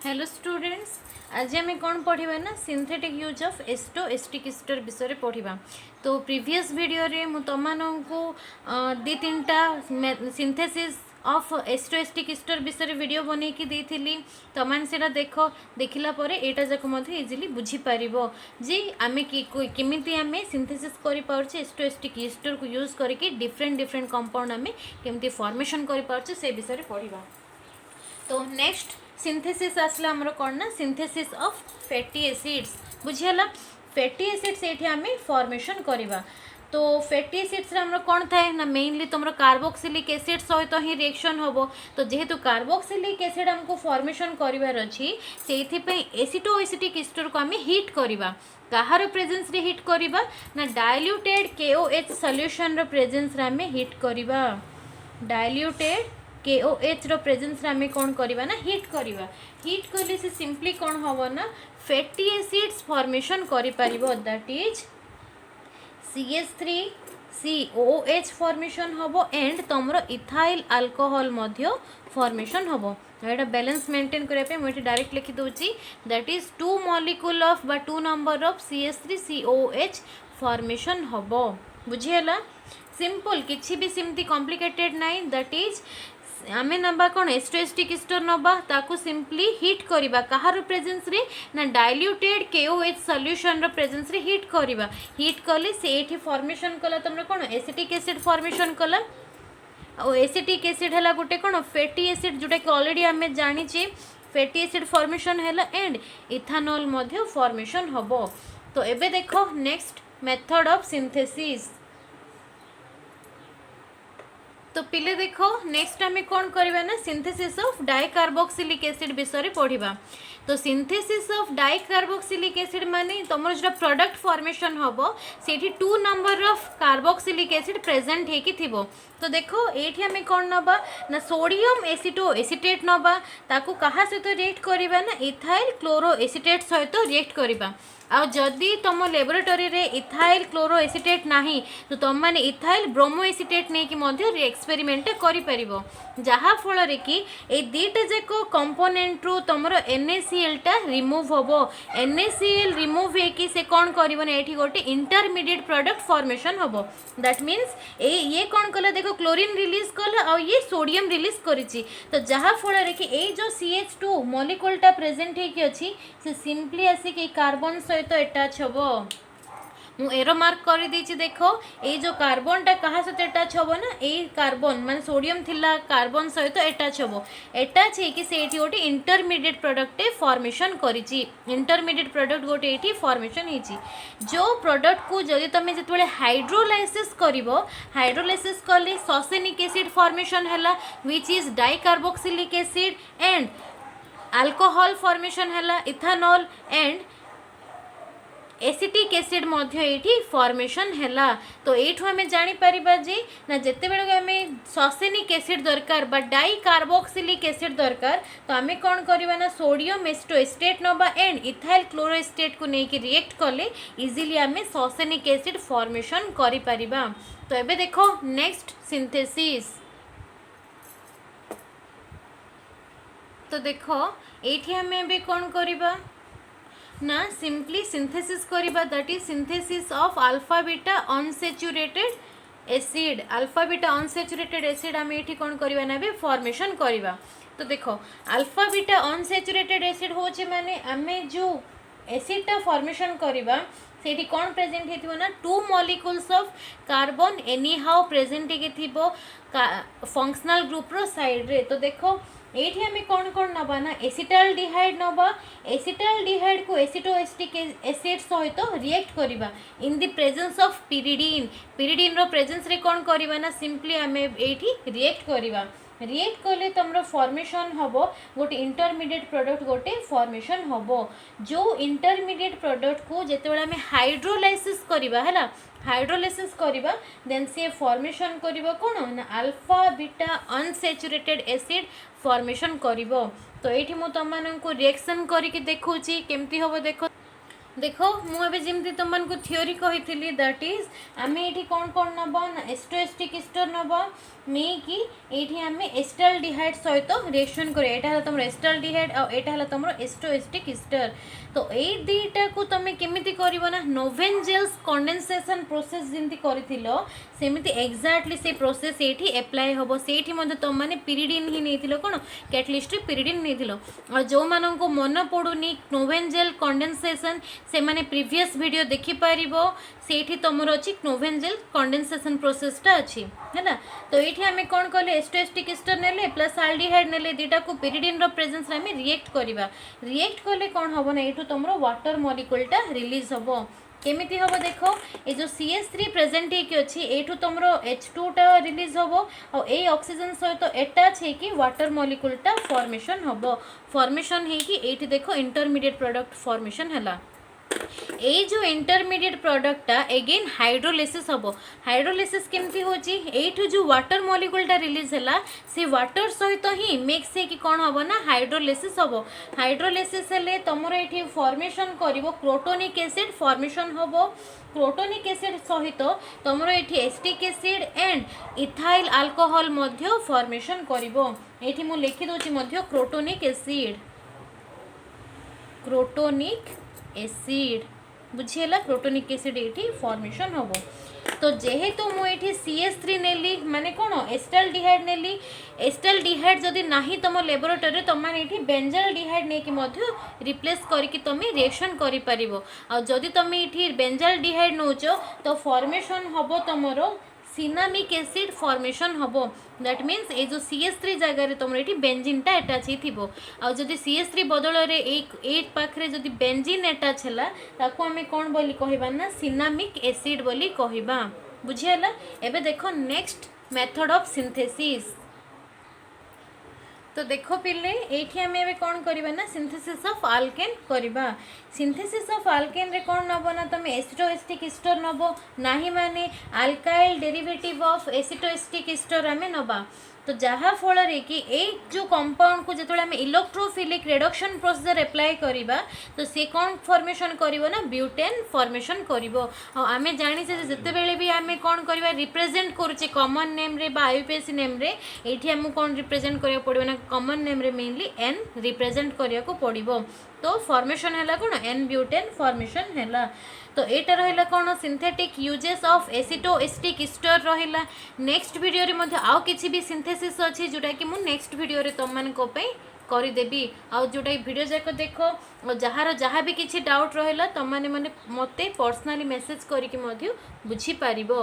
Hello students, आज आम कौन पढ़ा ना synthetic use of aceto acetic ester विषय पढ़ा। तो प्रीवियस वीडियो रे मु तुमको दी तीन टा synthesis of aceto acetic ester विषय वीडियो बन की देती तुम से देख देखला यहाँ जाक इजिली बुझीपर जे आम केमी आम सिंथेसिस कर एस्टो एस्टिक एस्टर को यूज करके डिफरेंट डिफरेंट कंपाउंड आम केमती फॉर्मेशन कर से विषय पढ़ा। तो नेक्स्ट सिंथेसिस आसला आमर कौन ना सिंथेसिस ऑफ फैटी एसिड्स बुझीगला। फैटी एसिड्स ये आम फॉर्मेशन करवा। तो फैटी एसिड्स आमर कौन थाए ना मेनली तुम कार्बोक्सिलिक एसिड सहित ही रिएक्शन हम। तो जेहेतु कार्बोक्सिलिक एसिड आमको फॉर्मेशन करार अच्छी से एसिटो एसिटिक एस्टर को आम हिट करवा। कहार प्रेजेंस रे हिट करवा ना डाइल्यूटेड KOH सॉल्यूशन रो प्रेजेंस रे आम हिट करवा। डाइल्यूटेड KOH रो प्रेजेंस आम कौन करवा ना हिट करवा। हिट कले से सिंपली कौन हम ना फैटी एसिड्स फॉर्मेशन करि दैट इज CH3COOH फॉर्मेशन हम एंड तुमर इथाइल अल्कोहल फॉर्मेशन हम। यहाँ बैलेंस मेंटेन करने मुझे डायरेक्ट लिखी दूसरी दैट इज 2 मॉलिक्यूल ऑफ बा 2 नंबर ऑफ CH3COOH फॉर्मेशन हम। बुझीगला सिंपल किसी भी सिमती कॉम्प्लिकेटेड नाइन। दैट इज आम नवा कौन एस्टो एस्टिक एस्टर नवा ताकू सिंपली हिट करवा कहार प्रेजेंस रे ना डाइल्यूटेड KOH सॉल्यूशन रो प्रेजेंस रे हिट करवा। हिट कले से एठी फॉर्मेशन कला तुम कौन एसिटिक एसिड फॉर्मेशन कला। और एसिटिक एसिड है गोटे कौन फैटी एसिड जोटा कि ऑलरेडी आम जानीचे फैटी एसिड फॉर्मेशन है एंड इथानॉल फॉर्मेशन हम। तो एबे देखो नेक्स्ट मेथड ऑफ सिंथेसिस। तो पिले देखो नेक्स्ट आम कौन करवा ना सिंथेसिस ऑफ डाइकार्बोक्सिलिक एसिड विषय पढ़ा। तो सिंथेसिस ऑफ डाइकार्बोक्सिलिक एसिड माने तुम जो प्रोडक्ट फॉर्मेशन हम से 2 number of carboxylic acid present होगी थी। तो देखो ये आम कौन नवा ना सोडियम एसिटो एसिटेट नवा ताकू कहा सहित रिएक्ट करवा ना इथाइल क्लोरो एसिटेट सहित रिएक्ट करवा। आ जदि तुम लेबोरेटरी रे इथाइल क्लोरो एसिटेट नाही तो तुम माने इथाइल ब्रोमो एसिटेट नहीं कि एक्सपेरिमेंट करिपरिबो जहाँ फल कि ए दीटा जाक कंपोनेंट रू तुम NaCl टा रिमूव होबो। NaCl रिमूव होगी से कौन कर गोटे इंटरमीडिएट प्रोडक्ट फॉर्मेशन होबो। दैट मीन्स ये कौन कला देखो क्लोरीन रिलीज कला और ये सोडियम रिलीज करिछि। तो जहाँ फल कि ए जो CH2 मॉलिक्यूल टा प्रेजेंट होगी अच्छी से सिंपली आसिक कार्बन सहित अटैच हम। मु एरो मार्क कर देछि देखो ये जो कार्बन टा कहा सहित अटैच हम ना ये कार्बन मान सोडियम थिला कार्बन सहित अटैच हम। अटैच है से गोटे इंटरमीडिएट प्रोडक्ट फॉर्मेशन करिछि। इंटरमीडिएट प्रोडक्ट गोटे ये फॉर्मेशन होइछि जो प्रोडक्ट को जदि तुम जो हाइड्रोलाइसिस करिवो हाइड्रोलाइसिस कले ससेनिक एसिड फॉर्मेशन हैला which is dicarboxylic acid and alcohol formation हैला इथानॉल एंड एसिटिक एसिड ये फॉर्मेशन हैला। तो यू आम जापर जे ना जिते बड़े आम ससेनिक एसिड दरकार बा डाइकार्बोक्सिलिक एसिड दरकार तो आम कौन करवा ना सोडियम एस्टो एस्टेट नवा एंड इथाइल क्लोरो एस्टेट को लेकिन रिएक्ट कले इजिली आम ससेनिक एसिड फॉर्मेशन करिपरिबा। तो एबे देखो नेक्स्ट सिंथेसिस। तो देखो ये आम एबे कौन करवा ना सिंपली सिंथेसिस करवा that is synthesis of alpha beta unsaturated acid. Alpha beta unsaturated acid आम ये कौन करवा ना फॉर्मेशन करवा। तो देखो अल्फा बीटा अनसैचुरेटेड एसिड होचे माने आम जो एसिड फॉर्मेशन करवा से कौन प्रेजेंट है ना 2 molecules of carbon any how present हो फंक्शनल ग्रुप रो साइड रे। तो देखो ये आम कौन कौन नवा ना एसिटाल्डिहाइड नवा। एसिटाल्डिहाइड को एसिटो एस्टिक एसिड सहित रिएक्ट करवा in the presence of pyridine. Pyridine रो प्रेजेंस रे कौन करवा ना सिंपली आम ये रिएक्ट करवा। रिएक्ट कले तुम फॉर्मेशन हम गोटे इंटरमीडिएट प्रोडक्ट गोटे फॉर्मेशन हम जो इंटरमीडिएट प्रोडक्ट को जिते आम हाइड्रोलाइसिस करवा है हाइड्रोलाइसिस करवा देन से फॉर्मेशन करिवो कौन ना alpha beta unsaturated acid formation करिवो। तो ये मु तुम रिएक्शन करके देखौची केमती हम देखो। देखो मुझे जमी तुमको थ्योरी कही दैट इज आम ये कौन कौन नब ना एस्टोएस्टिक इस्टर नब नेकी ये आम एस्टाल्डिहाइड सहित रिएक्शन कर यहाँ तुम एस्टाल्डिहाइड आटा तुम एस्टोएस्टिक इस्टर। तो ये दुईटा को तुम केमी कर नोवेंजेल्स कंडेंसेशन प्रोसेस जमी करमती एक्जाक्टली से प्रोसेस ये एप्लाय हम से तुमने पिरिडिन ही नहीं कौन कैटलिस्ट पिरिडिन नहीं जो मानक मन पड़ूनी नोवेंजेल कंडेंसेशन से माने प्रीवियस वीडियो देखि पारिबो सेठी तमर अछि नोवेंजेल कंडेंसेशन प्रोसेसटा अछि हैना। तो एठी हमें कोन कहले एस्टोएस्टिक एस्टर नेले प्लस एल्डिहाइड नेले दीटा को पिरिडिन रो प्रेजेंस रे हमें रिएक्ट करबा रिएक्ट करले कोन हबो ना एठू तमरो वाटर मॉलिक्यूलटा रिलीज हबो केमिति हबो देखो ए जो CH3 प्रेजेंट हेकि अछि एठू तमरो H2 टा रिलीज हबो और ए ऑक्सीजन सहित अटैच हेकि वाटर मॉलिक्यूलटा फॉर्मेशन हबो फॉर्मेशन हेकि एठी देखो इंटरमीडिएट प्रोडक्ट फॉर्मेशन हला। ये जो इंटरमीडिएट प्रोडक्टा एगेन हाइड्रोलिसिस हम हाइड्रोलिसिस केमती होची एठू जो वाटर मॉलिक्यूलटा रिलीज है से वाटर सहित ही मिक्स है कि कौन हम ना हाइड्रोलिसिस हम हाइड्रोलिसिस हेले तुमर ये फॉर्मेशन करिवो क्रोटोनिक एसिड फॉर्मेशन हम क्रोटोनिक एसिड सहित तुमर ये acetic acid and ethyl alcohol मध्य फॉर्मेशन करिवो एठी मु लिखि दोची मध्य क्रोटोनिक एसिड बुझीला क्रोटोनिक एसिड ये फॉर्मेशन हम। तो जेहेतु मुझे CH3 नेली माने कौन एस्टाल्डिहाइड नेली एस्टाल्डिहाइड जदि नाही तुम लेबोरेटरी तुम मैंने बेंजाल्डिहाइड नहीं कि रिप्लेस करके तुम रिएक्शन करि परिबो आ जदि तुम ये बेंजाल्डिहाइड नौच तो फॉर्मेशन हम तुमर सिनामिक एसिड फॉर्मेशन हम दैट मीन्स ये जो CH3 जगह तुम ये बेंजीनटा अटैच हो आदि CH3 बदल एक पाखे जदि बेंजीन अटैच है आम कौन बोली कहबा ना सिनामिक एसिड बोली कहबा बुझीगला। एबे देखो नेक्स्ट मेथड ऑफ सिंथेसिस। तो देखो पिले ये आम ए कौन करवा ना सिंथेसिस ऑफ आल्केन करवा सिंथेसिस ऑफ आल्केन रे कौन नब ना तुम एसिटोएस्टिक इस्टर नब ना माने अल्काइल डेरिवेटिव ऑफ एसिटोएस्टिक इस्टर आम नबा। तो जहाँ फल कि एक जो कंपाउंड को जो आम इलेक्ट्रोफिलिक रिडक्शन प्रोसेस एप्लाय करवा तो सी कौन फॉर्मेशन करिवो ना ब्यूटेन फॉर्मेशन करिवो आम जानी जिते भी आम कौन करवा रिप्रेजेंट करुचे कॉमन नेम रे बा IUPAC नेम रे एठी हमको कौन रिप्रेजेंट करिया पड़िबो ना कॉमन नेम रे मेनली N रिप्रेजेंट करिया को पड़िबो। तो फॉर्मेशन है कौन N ब्यूटेन फॉर्मेशन है। तो एटा रहिला कौन सिंथेटिक यूजेस ऑफ एसिटोएस्टिक इस्टर रहिला। नेक्स्ट वीडियो रे मध्ये आउ किछि भी सिंथेसिस अछि जोटा कि मु नेक्स्ट वीडियो रे तुम मन को पे करि देबी आ जोटा वीडियो जाक देखो और जहाँ भी किछि डाउट रहिला तुम माने मते पर्सनली मेसेज करिकि मध्ये बुझी पारिबो।